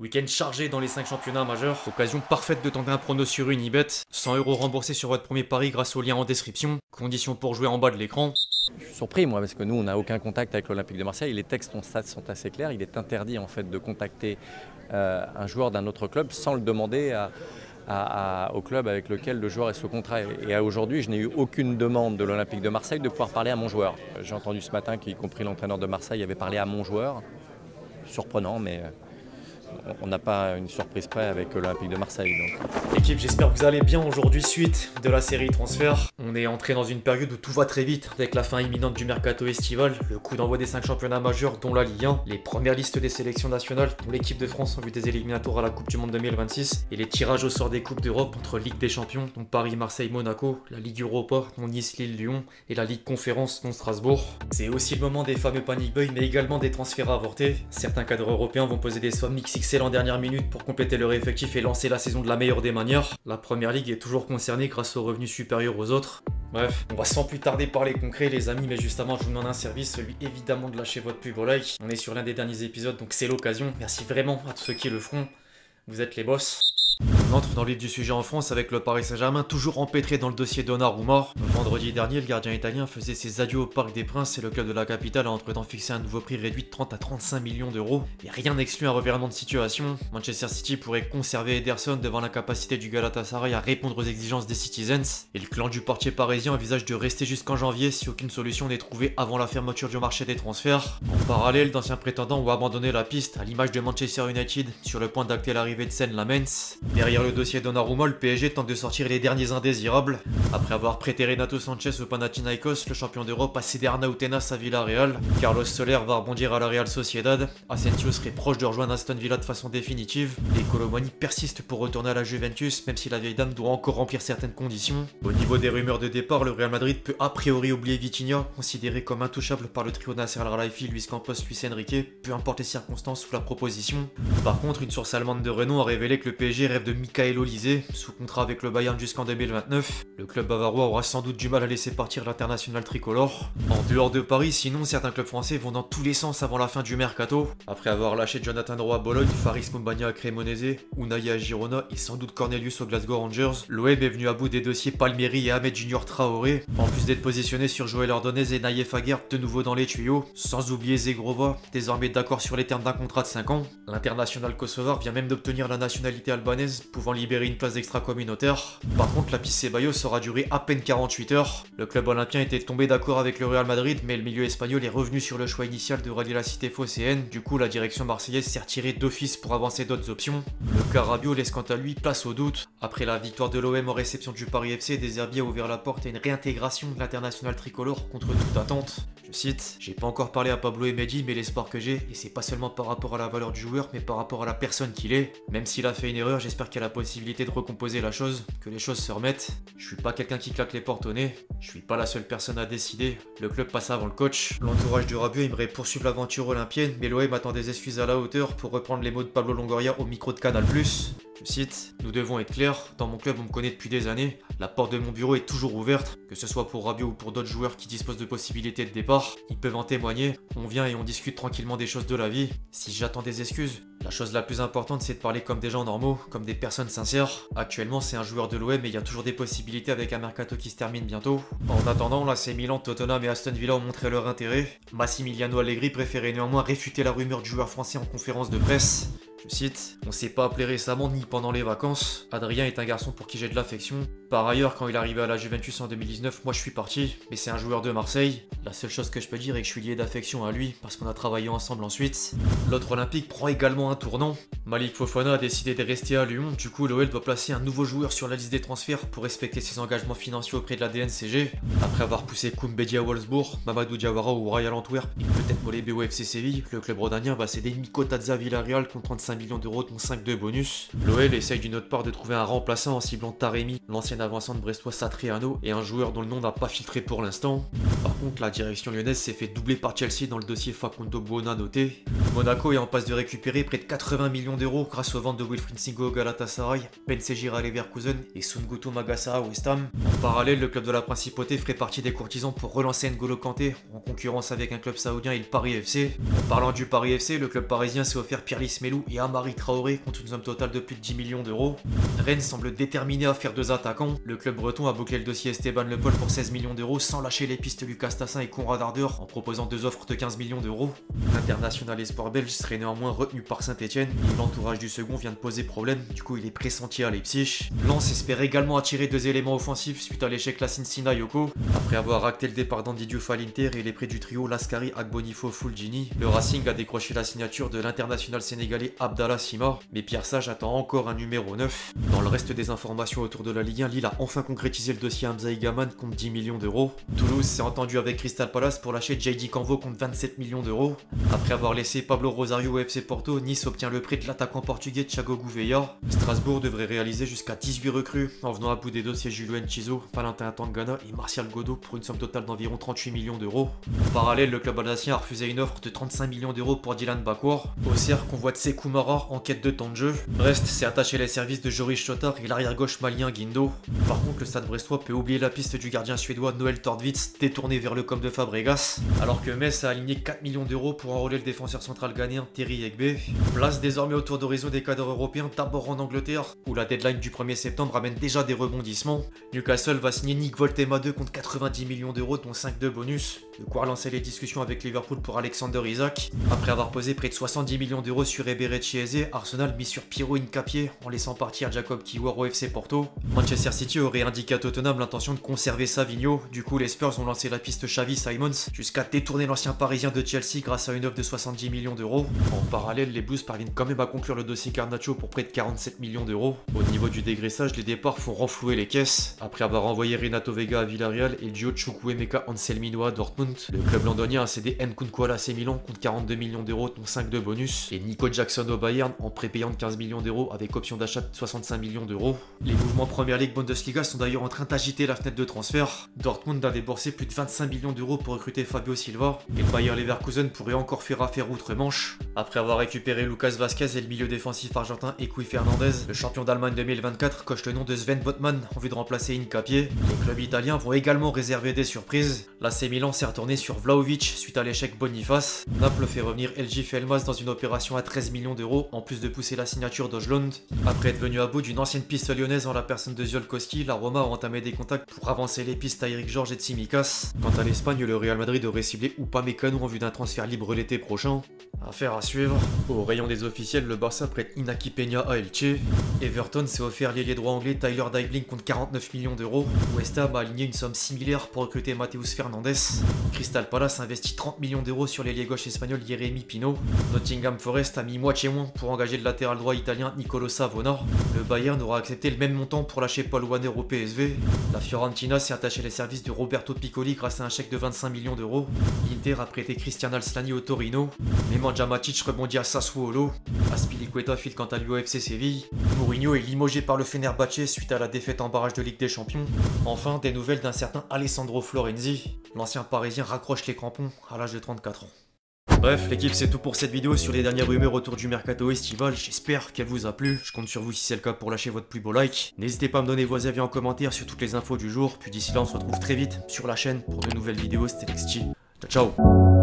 Week-end chargé dans les 5 championnats majeurs. Occasion parfaite de tenter un prono sur Unibet. 100 € remboursés sur votre premier pari grâce au lien en description. Conditions pour jouer en bas de l'écran. Je suis surpris moi parce que nous on n'a aucun contact avec l'Olympique de Marseille. Les textes sont assez clairs. Il est interdit en fait de contacter un joueur d'un autre club sans le demander au club avec lequel le joueur est sous contrat. Et aujourd'hui, je n'ai eu aucune demande de l'Olympique de Marseille de pouvoir parler à mon joueur. J'ai entendu ce matin qu'y compris l'entraîneur de Marseille avait parlé à mon joueur. Surprenant, mais on n'a pas une surprise près avec l'Olympique de Marseille. Donc. L'équipe, j'espère que vous allez bien aujourd'hui suite de la série transfert. On est entré dans une période où tout va très vite avec la fin imminente du mercato estival, le coup d'envoi des 5 championnats majeurs dont la Ligue 1, les premières listes des sélections nationales dont l'équipe de France en vue des éliminatoires à la Coupe du Monde 2026 et les tirages au sort des Coupes d'Europe entre Ligue des Champions dont Paris, Marseille, Monaco, la Ligue Europa dont Nice, Lille, Lyon et la Ligue Conférence dont Strasbourg. C'est aussi le moment des fameux panic buys mais également des transferts avortés. Certains cadres européens vont poser des sommes XXL en dernière minute pour compléter leur effectif et lancer la saison de la meilleure des manières. La première ligue est toujours concernée grâce aux revenus supérieurs aux autres. Bref, on va sans plus tarder parler concret les amis, mais juste avant je vous demande un service, celui évidemment de lâcher votre pub au like. On est sur l'un des derniers épisodes donc c'est l'occasion. Merci vraiment à tous ceux qui le feront, vous êtes les boss. On entre dans le vif du sujet en France avec le Paris Saint-Germain toujours empêtré dans le dossier Donnarumma. Vendredi dernier, le gardien italien faisait ses adieux au Parc des Princes et le club de la capitale a entre-temps fixé un nouveau prix réduit de 30 à 35 millions d'euros. Et rien n'exclut un revirement de situation. Manchester City pourrait conserver Ederson devant l'incapacité du Galatasaray à répondre aux exigences des Citizens. Et le clan du portier parisien envisage de rester jusqu'en janvier si aucune solution n'est trouvée avant la fermeture du marché des transferts. En parallèle, d'anciens prétendants ont abandonné la piste à l'image de Manchester United sur le point d'acter l'arrivée de Sen Lamens. Derrière le dossier Donnarumma, le PSG tente de sortir les derniers indésirables. Après avoir prêté Renato Sanchez au Panathinaikos, le champion d'Europe a cédé Arnautenas à Villarreal. Carlos Soler va rebondir à la Real Sociedad. Asensio serait proche de rejoindre Aston Villa de façon définitive. Les Colomani persistent pour retourner à la Juventus, même si la vieille dame doit encore remplir certaines conditions. Au niveau des rumeurs de départ, le Real Madrid peut a priori oublier Vitinha, considéré comme intouchable par le trio Nasser Al-Khelaifi, Luis Campos, Luis Enrique, peu importe les circonstances ou la proposition. Par contre, une source allemande de renom a révélé que le PSG rêve de Michael Olise, sous contrat avec le Bayern jusqu'en 2029. Le club bavarois aura sans doute du mal à laisser partir l'international tricolore. En dehors de Paris, sinon, certains clubs français vont dans tous les sens avant la fin du mercato. Après avoir lâché Jonathan Rowe à Bologne, Faris Moumbagna à Cremonese, Unai à Girona et sans doute Cornelius aux Glasgow Rangers, l'OM est venu à bout des dossiers Palmieri et Ahmed Junior Traoré, en plus d'être positionné sur Joël Ordonez et Naïef Aguerd de nouveau dans les tuyaux, sans oublier Zegrova, désormais d'accord sur les termes d'un contrat de 5 ans. L'international kosovar vient même d'obtenir la nationalité albanaise, pouvant libérer une place extra-communautaire. Par contre, la piste Ceballos aura duré à peine 48 heures. Le club olympien était tombé d'accord avec le Real Madrid, mais le milieu espagnol est revenu sur le choix initial de rallier la cité phocéenne. Du coup, la direction marseillaise s'est retirée d'office pour avancer d'autres options. Le cas Rabiot laisse quant à lui place au doute. Après la victoire de l'OM en réception du Paris FC, Des Herbiers a ouvert la porte à une réintégration de l'international tricolore contre toute attente. Je cite, j'ai pas encore parlé à Pablo et Mehdi, mais l'espoir que j'ai, et c'est pas seulement par rapport à la valeur du joueur, mais par rapport à la personne qu'il est. Même s'il a fait une erreur, j'espère qu'il y a la possibilité de recomposer la chose, que les choses se remettent. Je suis pas quelqu'un qui claque les portes au nez, je suis pas la seule personne à décider, le club passe avant le coach. L'entourage du Rabiot aimerait poursuivre l'aventure olympienne, mais l'OM attend des excuses à la hauteur pour reprendre les mots de Pablo Longoria au micro de Canal+. Je cite, nous devons être clairs, dans mon club on me connaît depuis des années, la porte de mon bureau est toujours ouverte, que ce soit pour Rabiot ou pour d'autres joueurs qui disposent de possibilités de départ, ils peuvent en témoigner, on vient et on discute tranquillement des choses de la vie. Si j'attends des excuses, la chose la plus importante c'est de parler comme des gens normaux, comme des personnes sincères. Actuellement c'est un joueur de l'OM mais il y a toujours des possibilités avec un mercato qui se termine bientôt. En attendant, là c'est Milan, Tottenham et Aston Villa ont montré leur intérêt. Massimiliano Allegri préférait néanmoins réfuter la rumeur du joueur français en conférence de presse. Je cite, on s'est pas appelé récemment ni pendant les vacances. Adrien est un garçon pour qui j'ai de l'affection. Par ailleurs, quand il est arrivé à la Juventus en 2019, moi je suis parti, mais c'est un joueur de Marseille. La seule chose que je peux dire est que je suis lié d'affection à lui, parce qu'on a travaillé ensemble ensuite. L'autre olympique prend également un tournant. Malik Fofana a décidé de rester à Lyon, du coup l'OL doit placer un nouveau joueur sur la liste des transferts pour respecter ses engagements financiers auprès de la DNCG. Après avoir poussé Koumbedi à Wolfsburg, Mamadou Diawara au Royal Antwerp et peut-être Molébé au FC Séville, le club rhodanien va céder Nico Tadza à Villarreal contre 35 millions d'euros dont 5 de bonus. L'OL essaye d'une autre part de trouver un remplaçant en ciblant Taremi, l'ancien avançant de brestois Satriano et un joueur dont le nom n'a pas filtré pour l'instant. Par contre, la direction lyonnaise s'est fait doubler par Chelsea dans le dossier Facundo Buonanotte. Monaco est en passe de récupérer près de 80 millions d'euros grâce aux ventes de Wilfried Singo au Galatasaray, Ben Seghir à Leverkusen et Sunguto Magasa à West Ham. En parallèle, le club de la Principauté ferait partie des courtisans pour relancer N'Golo Kanté en concurrence avec un club saoudien et le Paris FC. En parlant du Paris FC, le club parisien s'est offert Pierre Lismelou et Amari Traoré contre une somme totale de plus de 10 millions d'euros. Rennes semble déterminé à faire 2 attaquants. Le club breton a bouclé le dossier Esteban Le Paul pour 16 millions d'euros sans lâcher les pistes Lucas Tassin et Conrad Harder en proposant 2 offres de 15 millions d'euros. L'international espoir belge serait néanmoins retenu par Saint-Etienne et l'entourage du second vient de poser problème, du coup il est pressenti à Leipzig. Lens espère également attirer 2 éléments offensifs suite à l'échec Lassinsina Yoko. Après avoir acté le départ d'Andy Diouf à l'Inter et les prêts du trio Laskari, Agbonifo, Fulgini, le Racing a décroché la signature de l'international sénégalais Abdallah Sima, mais Pierre Sage attend encore un numéro 9. Dans le reste des informations autour de la Ligue 1, Lille a enfin concrétisé le dossier Hamza Igaman contre 10 millions d'euros. Toulouse s'est entendu avec Crystal Palace pour lâcher JD Canvo contre 27 millions d'euros. Après avoir laissé Pablo Rosario au FC Porto, Nice obtient le prêt de l'attaquant portugais Thiago Gouveia. Strasbourg devrait réaliser jusqu'à 18 recrues en venant à bout des dossiers Julien Chizo, Valentin Tangana et Martial Godot pour une somme totale d'environ 38 millions d'euros. En parallèle, le club alsacien a refusé une offre de 35 millions d'euros pour Dylan Bakour. Auxerre convoite Sekou Mara en quête de temps de jeu. Brest s'est attaché les services de Joris Chotard et l'arrière-gauche malien Guindo. Par contre, le stade brestois peut oublier la piste du gardien suédois Noël Tordwitz, détourné vers le com de Fabregas, alors que Metz a aligné 4 millions d'euros pour enrôler le défenseur central ghanéen Terry Egbe. Place désormais au tour d'horizon des cadres européens, d'abord en Angleterre, où la deadline du 1er septembre amène déjà des rebondissements. Newcastle va signer Nick Voltema 2 contre 90 millions d'euros, dont 5 de bonus, de quoi relancer les discussions avec Liverpool pour Alexander Isak. Après avoir posé près de 70 millions d'euros sur Eberechi Eze, Arsenal mise sur Piero Hincapié en laissant partir Jacob Kiwior au FC Porto. Manchester City aurait indiqué à Tottenham l'intention de conserver Savigno, du coup les Spurs ont lancé la piste Xavi Simons jusqu'à détourner l'ancien parisien de Chelsea grâce à une offre de 70 millions d'euros. En parallèle, les Blues parviennent quand même à conclure le dossier Garnacho pour près de 47 millions d'euros. Au niveau du dégraissage, les départs font renflouer les caisses. Après avoir envoyé Renato Vega à Villarreal et le duo Chukwuemeka Anselmino à Dortmund, le club londonien a cédé Nkunku à l'AC Milan contre 42 millions d'euros dont 5 de bonus et Nico Jackson au Bayern en prépayant de 15 millions d'euros avec option d'achat de 65 millions d'euros. Les mouvements Premier League Bundesliga sont d'ailleurs en train d'agiter la fenêtre de transfert. Dortmund a déboursé plus de 25 millions d'euros pour recruter Fabio Silva et le Bayer Leverkusen pourrait encore faire affaire outre-Manche. Après avoir récupéré Lucas Vazquez et le milieu défensif argentin Equi Fernandez, le champion d'Allemagne 2024 coche le nom de Sven Botman en vue de remplacer Hincapié. Les clubs italiens vont également réserver des surprises. L'AC Milan s'est retourné sur Vlahovic suite à l'échec Boniface. Naples fait revenir LG Felmas dans une opération à 13 millions d'euros en plus de pousser la signature d'Ojlund. Après être venu à bout d'une ancienne piste lyonnaise en la personne de Ziolkowski, la Roma a entamé des contacts pour avancer les pistes à Eric Georges et Tsimikas. Quant à l'Espagne, le Real Madrid aurait ciblé Upamecano en vue d'un transfert libre l'été prochain. Affaire à suivre. Au rayon des officiels, le Barça prête Inaki Peña à Elche. Everton s'est offert l'ailier droit anglais Tyler Dibling contre 49 millions d'euros. West Ham a aligné une somme similaire pour recruter Mateus Fernandez. Crystal Palace investit 30 millions d'euros sur l'ailier gauche espagnol Yeremi Pino. Nottingham Forest a mis moitié moins pour engager le latéral droit italien Nicolo Savona. Le Bayern aura accepté le même montant pour lâcher Paul Warner au PSV. La Fiorentina s'est attachée les services de Roberto Piccoli grâce à un chèque de 25 millions d'euros. L'Inter a prêté Christian Alslani au Torino. Nemanja Matic rebondit à Sassuolo. Azpilicueta file quant à lui au FC Séville. Mourinho est limogé par le Fenerbahçe suite à la défaite en barrage de Ligue des Champions. Enfin, des nouvelles d'un certain Alessandro Florenzi. L'ancien parisien raccroche les crampons à l'âge de 34 ans. Bref, l'équipe, c'est tout pour cette vidéo sur les dernières rumeurs autour du mercato estival. J'espère qu'elle vous a plu. Je compte sur vous si c'est le cas pour lâcher votre plus beau like. N'hésitez pas à me donner vos avis en commentaire sur toutes les infos du jour. Puis d'ici là, on se retrouve très vite sur la chaîne pour de nouvelles vidéos. C'était Lexchi. Ciao, ciao.